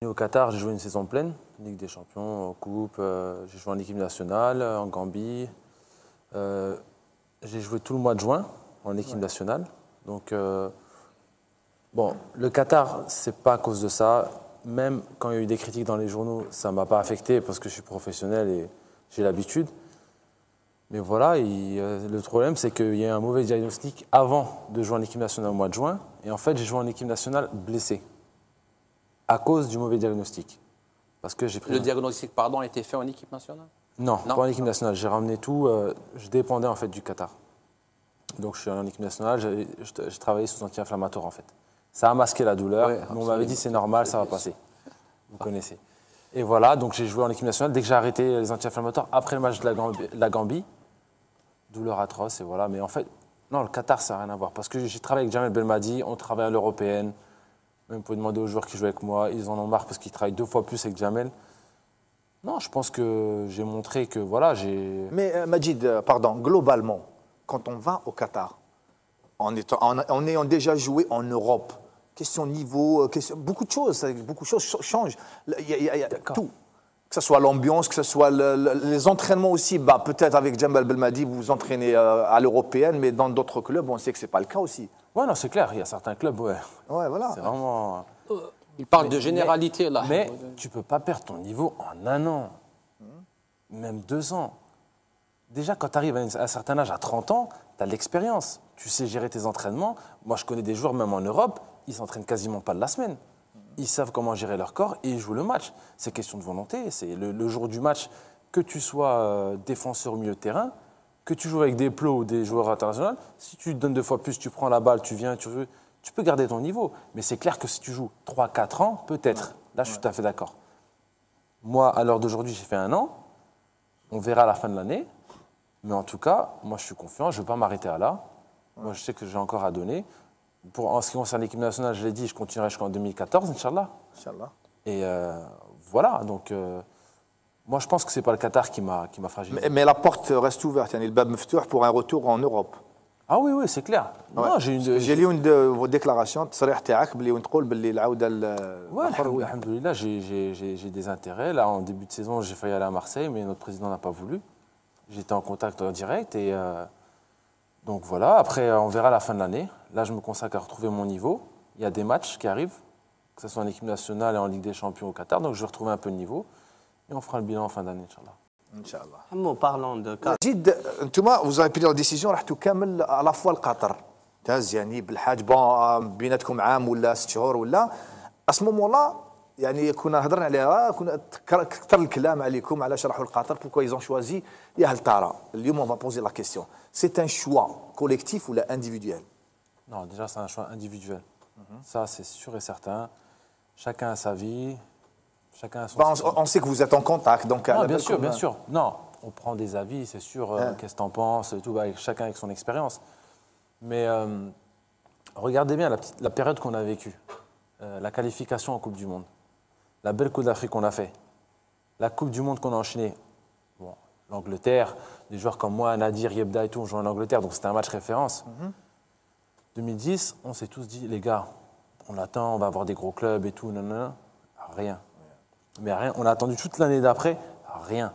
Au Qatar, j'ai joué une saison pleine, Ligue des Champions, Coupe, j'ai joué en équipe nationale, en Gambie. J'ai joué tout le mois de juin en équipe nationale. Donc, bon, le Qatar, c'est pas à cause de ça. Même quand il y a eu des critiques dans les journaux, ça ne m'a pas affecté parce que je suis professionnel et j'ai l'habitude. Mais voilà, le problème, c'est qu'il y a eu un mauvais diagnostic avant de jouer en équipe nationale au mois de juin. Et en fait, j'ai joué en équipe nationale blessé à cause du mauvais diagnostic. Parce que j'ai pris Le diagnostic, pardon, a été fait en équipe nationale? Non, pas en équipe nationale. J'ai ramené tout. Je dépendais en fait du Qatar. Donc je suis allé en équipe nationale. J'ai travaillé sous anti-inflammatoire en fait. Ça a masqué la douleur. Ouais, mais on m'avait dit c'est normal, ça va passer. Vous connaissez. Et voilà, donc j'ai joué en équipe nationale. Dès que j'ai arrêté les anti-inflammatoires, après le match de la Gambie, douleur atroce et voilà. Mais en fait, non, le Qatar, ça n'a rien à voir. Parce que j'ai travaillé avec Jamel Belmadi, on travaille à l'européenne. Même pour demander aux joueurs qui jouent avec moi, ils en ont marre parce qu'ils travaillent 2 fois plus avec Jamel. Non, je pense que j'ai montré que voilà, j'ai. Mais Majid, pardon, globalement, quand on va au Qatar, en ayant déjà joué en Europe, question niveau, beaucoup de choses changent. Il y a tout. Que ce soit l'ambiance, que ce soit les entraînements aussi. Bah, peut-être avec Jamel Belmadi, vous vous entraînez à l'européenne, mais dans d'autres clubs, on sait que ce n'est pas le cas aussi. Ouais, non, c'est clair, il y a certains clubs, ouais. Ouais, voilà. C'est vraiment. Il parle de généralité, là. Mais tu ne peux pas perdre ton niveau en 1 an, même 2 ans. Déjà, quand tu arrives à un certain âge, à 30 ans, tu as de l'expérience. Tu sais gérer tes entraînements. Moi, je connais des joueurs, même en Europe, ils s'entraînent quasiment pas de la semaine. Ils savent comment gérer leur corps et ils jouent le match. C'est question de volonté. C'est le jour du match, que tu sois défenseur au milieu de terrain, que tu joues avec des pros ou des joueurs internationaux, si tu te donnes 2 fois plus, tu prends la balle, tu viens, tu peux garder ton niveau. Mais c'est clair que si tu joues 3-4 ans, peut-être. Là, je suis tout à fait d'accord. Moi, à l'heure d'aujourd'hui, j'ai fait 1 an. On verra à la fin de l'année. Mais en tout cas, moi, je suis confiant. Je ne vais pas m'arrêter à là. Moi, je sais que j'ai encore à donner. En ce qui concerne l'équipe nationale, je l'ai dit, je continuerai jusqu'en 2014, Inch'Allah. Inch'Allah. Et voilà. Donc, moi, je pense que ce n'est pas le Qatar qui m'a fragilisé. Mais la porte reste ouverte. Il y a le bab meftour pour un retour en Europe. Ah oui, oui, c'est clair. Ouais. Non, j'ai lu une de vos déclarations, تصريح تاعك بلي تقول باللي العودة Ouais, alhamdoulilah, j'ai des intérêts. Là, en début de saison, j'ai failli aller à Marseille, mais notre président n'a pas voulu. J'étais en contact direct et donc voilà. Après, on verra à la fin de l'année. Là, je me consacre à retrouver mon niveau. Il y a des matchs qui arrivent, que ce soit en équipe nationale et en Ligue des Champions au Qatar. Donc, je vais retrouver un peu de niveau et on fera le bilan en fin d'année, Inch'Allah. Inch'Allah. Parlant de Qatar. Majid, انتم vous avez pris la décision راح تكمل à la fois القطر. ممتاز يعني بالحاج بون بيناتكم عام ولا 6 شهور ولا à ce moment-là يعني كنا هضرنا عليها كنا كثر الكلام عليكم علاش راحوا لقطر pourquoi ils ont choisi يا هل ترى اليوم on va poser la question c'est un choix collectif ou là individuel? Non, déjà, c'est un choix individuel. Ça, c'est sûr et certain. Chacun a sa vie. Chacun a son On sait que vous êtes en contact, donc... Non, bien sûr, bien sûr. Non, on prend des avis, c'est sûr. Qu'est-ce que tu en penses et tout, chacun avec son expérience. Mais regardez bien la période qu'on a vécue. La qualification en Coupe du Monde. La belle Coupe d'Afrique qu'on a fait. La Coupe du Monde qu'on a enchaînée. Bon, l'Angleterre, des joueurs comme moi, Nadir, Yebda et tout, on jouait en Angleterre, donc c'était un match référence. 2010, on s'est tous dit, les gars, on attend, on va avoir des gros clubs et tout, non, rien. Mais rien, on a attendu toute l'année d'après, rien.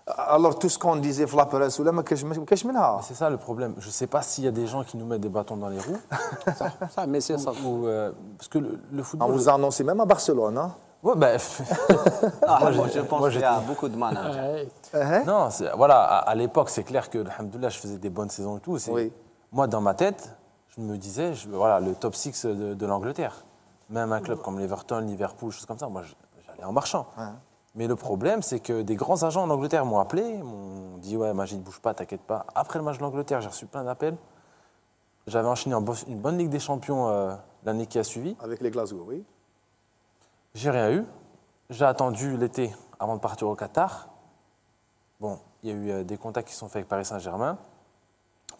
Alors tout ce qu'on disait, c'est ça le problème. Je ne sais pas s'il y a des gens qui nous mettent des bâtons dans les roues. Mais c'est ça. Parce que le football... On vous a annoncé même à Barcelone, hein? Ouais, ben... je pense qu'il y a beaucoup de managers. Non, voilà, à l'époque, c'est clair que, alhamdoulilah, je faisais des bonnes saisons et tout. Oui. Moi, dans ma tête, je me disais, voilà, le top 6 de l'Angleterre. Même un club comme l'Everton, Liverpool, choses comme ça, moi, j'allais en marchant. Mais le problème, c'est que des grands agents en Angleterre m'ont appelé, m'ont dit « Ouais, Majid, bouge pas, t'inquiète pas ». Après le match de l'Angleterre, j'ai reçu plein d'appels. J'avais enchaîné une bonne Ligue des Champions l'année qui a suivi. Avec les Glasgow, oui. J'ai rien eu. J'ai attendu l'été avant de partir au Qatar. Bon, il y a eu des contacts qui sont faits avec Paris Saint-Germain,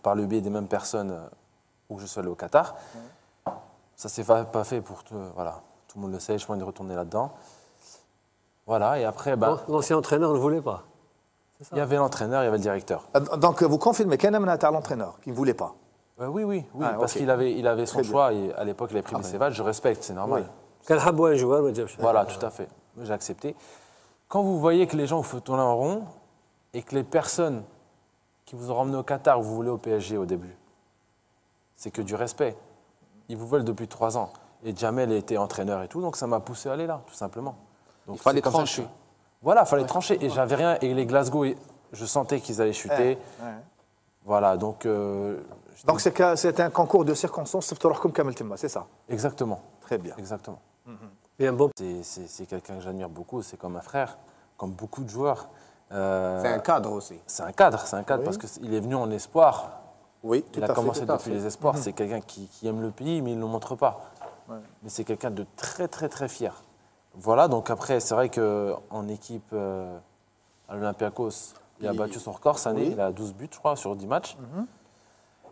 par le biais des mêmes personnes où je suis allé au Qatar. Ça ne s'est pas fait pour tout, voilà, tout le monde le sait, je pense de retourner là-dedans. Voilà, et après... L'ancien entraîneur ne voulait pas. Il y avait l'entraîneur, il y avait le directeur. Donc vous confirmez qu'il y a un l'entraîneur qui ne voulait pas? Oui, parce qu'il avait son choix et à l'époque il avait pris des cévades, je respecte, c'est normal. كان حبوا un joueur ما جابش. Voilà, tout à fait. J'ai accepté. Quand vous voyez que les gens vous font tourner en rond et que les personnes qui vous ont ramené au Qatar, vous voulez au PSG au début, c'est que du respect. Ils vous veulent depuis 3 ans. Et Jamel était entraîneur et tout, donc ça m'a poussé à aller là, tout simplement. Donc, Il fallait c'est comme ça que trancher. je suis. Voilà, il fallait trancher. Et j'avais rien. Et les Glasgow, je sentais qu'ils allaient chuter. Voilà, donc. Donc c'est un concours de circonstances, comme Kamel Timma, c'est ça? Exactement. Très bien. Exactement. Et un bon. C'est quelqu'un que j'admire beaucoup, c'est comme un frère, comme beaucoup de joueurs. C'est un cadre aussi. C'est un cadre parce qu'il est venu en espoir. Oui, tout Il à a commencé fait. depuis les espoirs. C'est quelqu'un qui aime le pays, mais il ne le montre pas. Mais c'est quelqu'un de très, très, très fier. Voilà, donc après, c'est vrai qu'en équipe à l'Olympiakos, il a battu son record cette année. Il a 12 buts, je crois, sur 10 matchs.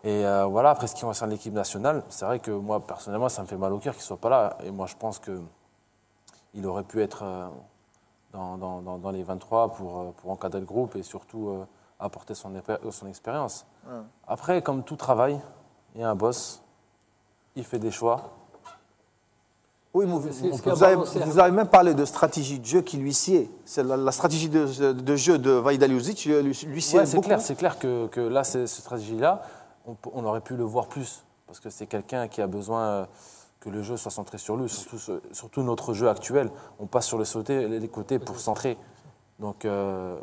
Et voilà, après, ce qui concerne l'équipe nationale, c'est vrai que moi, personnellement, ça me fait mal au cœur qu'il ne soit pas là. Et moi, je pense qu'il aurait pu être dans les 23 pour encadrer le groupe et surtout apporter son expérience. Après, comme tout travail, il y a un boss, il fait des choix. Oui, vous avez même parlé de stratégie de jeu qui lui sied. C'est la stratégie de jeu de Vaida Ljuzic lui sied beaucoup. C'est clair que là, cette stratégie-là, on aurait pu le voir plus. Parce que c'est quelqu'un qui a besoin que le jeu soit centré sur lui, surtout notre jeu actuel. On passe sur les côtés pour centrer. Donc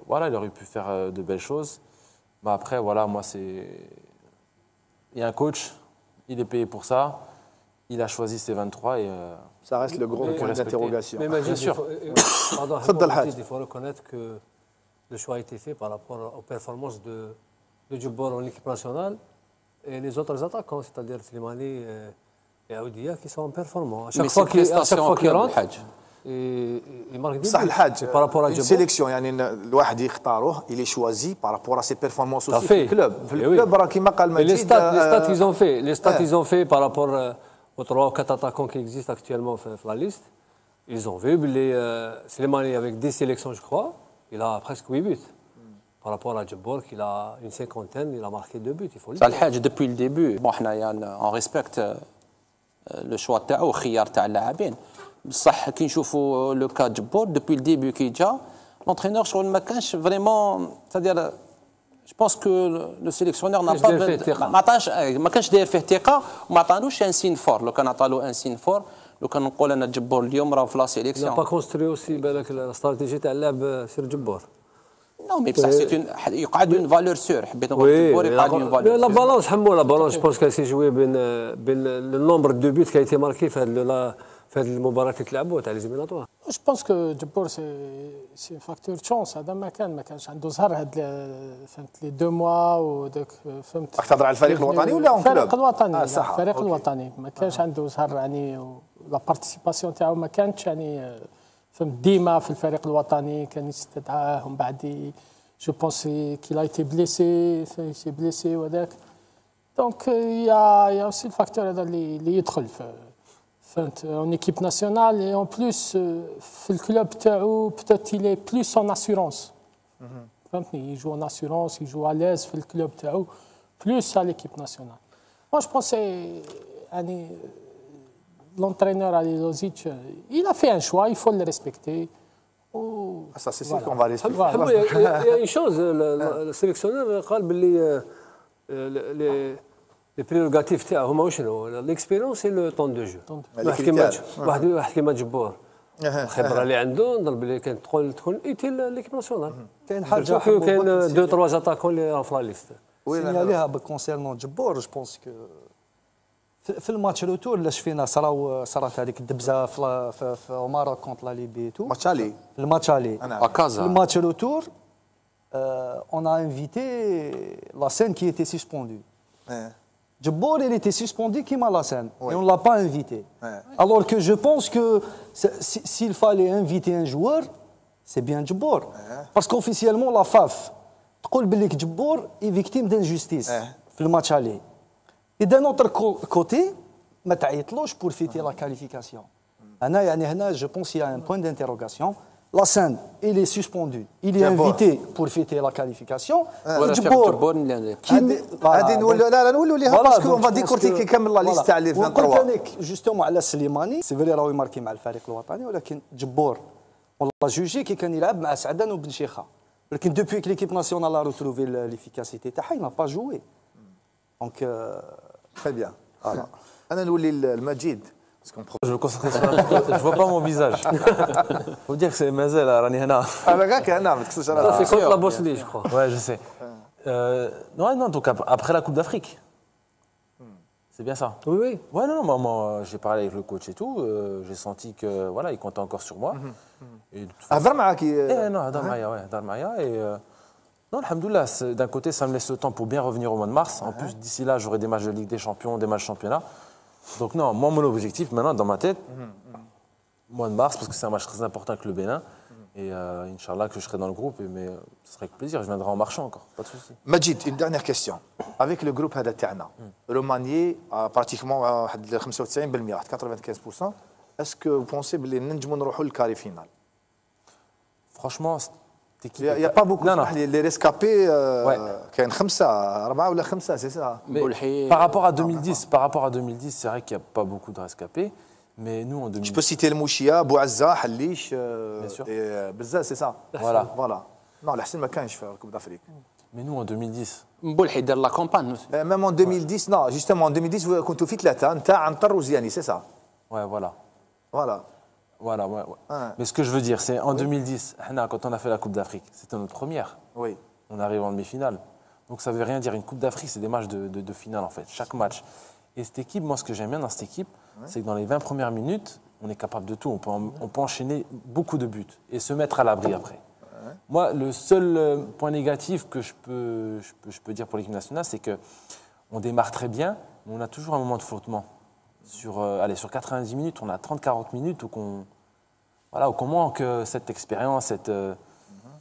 voilà, il aurait pu faire de belles choses. Mais après, voilà, moi, il y a un coach, il est payé pour ça. Il a choisi ses 23 et ça reste le gros point d'interrogation. Mais bien sûr. Il faut reconnaître que le choix a été fait par rapport aux performances de Djibbor en équipe nationale et les autres attaquants, c'est-à-dire Slimani et Aoudia, qui sont performants. À chaque fois qu'ils rentrent, il marque des buts. Par rapport à une Djibbor. sélection, الواحد يختاره, il est choisi par rapport à ses performances aussi في الكلوب. في الكلوب كما قال مجيد. Les stats qu'ils ont fait par rapport aux 3 ou 4 attaquants qui existent actuellement sur la liste, ils ont vu Slimani avec 10 sélections, je crois, il a presque 8 buts. Par rapport à Djibbor, qui a une 50aine, il a marqué 2 buts. Il faut le dire. Salhadj, depuis le début, bon, on respecte le choix تاعو وخيار تاع اللاعبين. بصح كي نشوفوا لو كا Djibbor, depuis le début كي جا, l'entraîneur شغل ما كانش vraiment, c'est-à-dire je pense que le sélectionneur n'a ما كانش داير فيه ثقه وما عطانوش ان سين فور. لو كان عطالو ان سين فور لو كان نقول انا Djibbor اليوم راه في لا Il n'a سيليكسيون. pas construit aussi بالك الاستراتيجيه تاع اللعب سير Djibbor. Non, mais c'est يقعد une valeur sûre. حبيت نقول Djibbor يقعد une valeur La sûre. balance, la balance, je pense qu'elle s'est jouée le nombre de buts qui a été marqué في هذه المباراه اللي تلعبوا تاع ليزيميناتوار. جو بونس كو جبور سي فاكتور تشونس. هذا ما كانش عنده زهر هاد فهمت لي 2 موا وداك فهمت. تهضر على الفريق الوطني ولا الفريق الوطني؟ صح. الفريق الوطني ما كانش عنده زهر يعني لا بارتيسيباسيون تاعو ما كانتش يعني فهمت ديما في الفريق الوطني كان يستدعاه ومن بعد جو بونس كيل ا ايتي بليسي سي بليسي وذاك دونك يا اوسي الفاكتور هذا اللي يدخل en équipe nationale et en plus في الكلوب تاعو peut-être il est plus en assurance. فهمتني il joue en assurance, il joue à l'aise في الكلوب تاعو plus à l'équipe nationale. Moi je pense يعني l'entraîneur Ali Ljuzic il a fait un choix, il faut le respecter. Ça c'est sûr qu'on va respecter. Il y a une chose, le sélectionneur قال باللي les prérogatives تاعو هما وشنو؟ l'expérience et le temps de jeu. واحد كيما Djibbor الخبره اللي عنده نظن بلي كانت تكون ايتيل ليكيب ناسيونال. كاين حاجه كاين 2 3 اتاكون اللي راهم في لا ليست. سينياليها كونسيرنون Djibbor جو بونس كو في الماتش روتور اللي شفينا صارت هذيك الدبزه في عمارة كونت لا ليبي تو الماتش الي الماتش روتور on a invité la scène qui était suspendue. Djibbor, il était suspendu qui m'a la scène et on ne l'a pas invité. Alors que je pense que s'il fallait inviter un joueur, c'est bien Djibbor. Parce qu'officiellement, la FAF, تقول بلي Djibbor est victime d'injustice في الماتش aller. Et d'un autre côté, ما تعيطلوش pour fêter la qualification. هنا je pense qu'il y a un point d'interrogation. Lassane, il est suspendu. Il est invité pour fêter la qualification. ولا فيق جبور غادي نولوا لا نولوا ليها باسكو اون فا ديكورتيكي كامل لا ليست تاع لي وقلت 23. لك جوستومون على سليماني سي فري راهو يماركي مع الفريق الوطني ولكن جبور والله جوجي كي كان يلعب مع سعدان وبن شيخه ولكن دوبوي كي ليكيب ناسيونال ا روتروفي ليفيكاسيتي تاعها il n'a pas joué دونك تري بيان انا نولي المجيد. Je me concentre sur la photo, je vois pas mon visage. Faut dire que c'est Mazel à Rani Hana. انا كاع كان ما تكسوش C'est انا contre la Bosnie, je crois. Ouais, je sais. Non, donc après la Coupe d'Afrique. C'est bien ça. Oui, oui. Ouais, non, moi j'ai parlé avec le coach et tout. J'ai senti que voilà, il comptait encore sur moi. Et de toute façon- هضر معاك non, Hadar Maya, ouais, Hadar Maya. Et non, alhamdoulilah, d'un côté, ça me laisse le temps pour bien revenir au mois de mars. En plus, d'ici là, j'aurai des matchs de Ligue des Champions, des matchs de championnat. Donc non, moi, mon objectif maintenant, dans ma tête, mois de mars, parce que c'est un match très important avec le Bénin. Et Inch'Allah que je serai dans le groupe, mais ce serait avec plaisir, je viendrai en marchant encore, pas de souci. Majid, une dernière question. Avec le groupe هذا تاعنا روماني pratiquement واحد 95% واحد 95%. Est-ce que vous pensez بلي ننجموا نروحوا للكاري فينال؟ Franchement, cette équipe. Il n'y a pas beaucoup Non, non. les rescapés Ouais. كاين 5 4 ولا 5 c'est ça. Mais par rapport à 2010, c'est vrai qu'il n'y a pas beaucoup de rescapés. Mais nous, en Je 2010. peux citer le Mouchia, Bouazza, Halish, sûr. et Bzza, c'est ça. Voilà. Voilà. Non, l'Hassan ما كانش في الكوب d'Afrique. Mais nous, en 2010. مبولحي دار لا كومبان Même en 2010, non, justement en 2010 كنتوا في ثلاثة نتاع عنتر وزياني, c'est ça. Ouais, voilà. Voilà. Voilà, ouais, ouais. Ouais. Mais ce que je veux dire, c'est en 2010, Hna, quand on a fait la Coupe d'Afrique, c'était notre première. Oui. On arrive en demi-finale. Donc ça veut rien dire. Une Coupe d'Afrique, c'est des matchs de finale, en fait. Chaque match. Et cette équipe, moi, ce que j'aime bien dans cette équipe, c'est que dans les 20 premières minutes, on est capable de tout. On peut enchaîner beaucoup de buts et se mettre à l'abri après. Moi, le seul point négatif que je peux dire pour l'équipe nationale, c'est qu'on démarre très bien, mais on a toujours un moment de flottement. Sur 90 minutes, on a 30-40 minutes où qu'on manque cette expérience,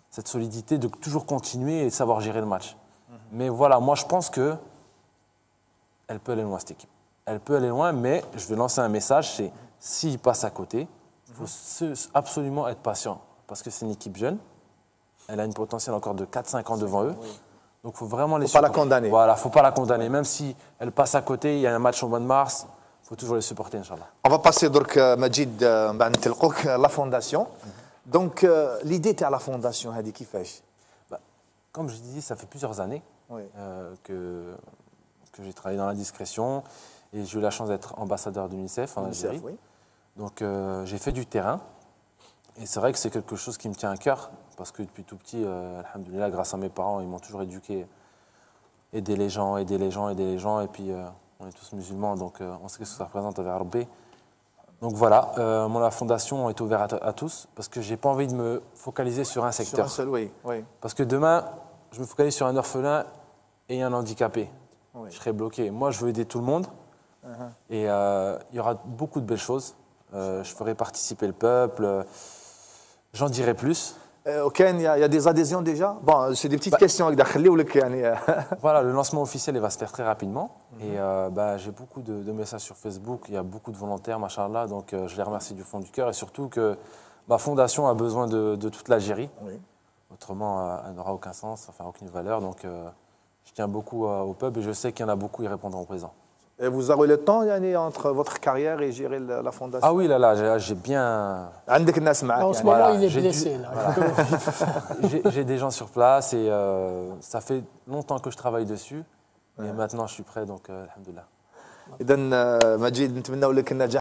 cette solidité de toujours continuer et de savoir gérer le match. Mais voilà, moi je pense que elle peut aller loin, cette équipe. Elle peut aller loin, mais je vais lancer un message, c'est s'ils passent à côté, il faut absolument être patient. Parce que c'est une équipe jeune, elle a une potentiel encore de 4-5 ans devant eux. Donc il faut vraiment les Faut pas la supporter. condamner. Voilà, il ne faut pas la condamner. Même si elle passe à côté, il y a un match au mois de mars, il faut toujours les supporter, Inch'Allah. On va passer donc Majid بعد نتلقوك la fondation. Donc l'idée تاع la fondation هذه كيفاش؟ Comme je dis, ça fait plusieurs années Oui. que j'ai travaillé dans la discrétion et j'ai eu la chance d'être ambassadeur de l'UNICEF en Algérie. Oui. Donc j'ai fait du terrain et c'est vrai que c'est quelque chose qui me tient à cœur parce que depuis tout petit, alhamdoulilah, grâce à mes parents, ils m'ont toujours éduqué, aider les gens et puis on est tous musulmans donc on sait ce que ça représente avec Rabbi. Donc voilà, la fondation est ouverte à tous parce que j'ai pas envie de me focaliser sur un secteur. Sur un seul, oui. Oui. Parce que demain, je me focalise sur un orphelin et un handicapé. Oui. Je serai bloqué. Moi, je veux aider tout le monde. Et il y aura beaucoup de belles choses. Je ferai participer le peuple. J'en dirai plus. Ok, il y a des adhésions déjà. Bon, c'est des petites questions. Voilà, le lancement officiel il va se faire très rapidement. Et j'ai beaucoup de messages sur Facebook. Il y a beaucoup de volontaires, machallah. Donc je les remercie du fond du cœur. Et surtout que ma fondation a besoin de toute l'Algérie. Oui. Autrement, elle n'aura aucun sens, enfin aucune valeur. Donc je tiens beaucoup au peuple et je sais qu'il y en a beaucoup, ils répondront présent. Et vous aurez le temps, Yanni, entre votre carrière et gérer la fondation? Ah oui, là, j'ai bien... En ce moment, il est blessé. J'ai des gens sur place et ça fait longtemps que je travaille dessus. Et maintenant, je suis prêt, donc alhamdoulilah. إذن مجيد نتمنى لك النجاح.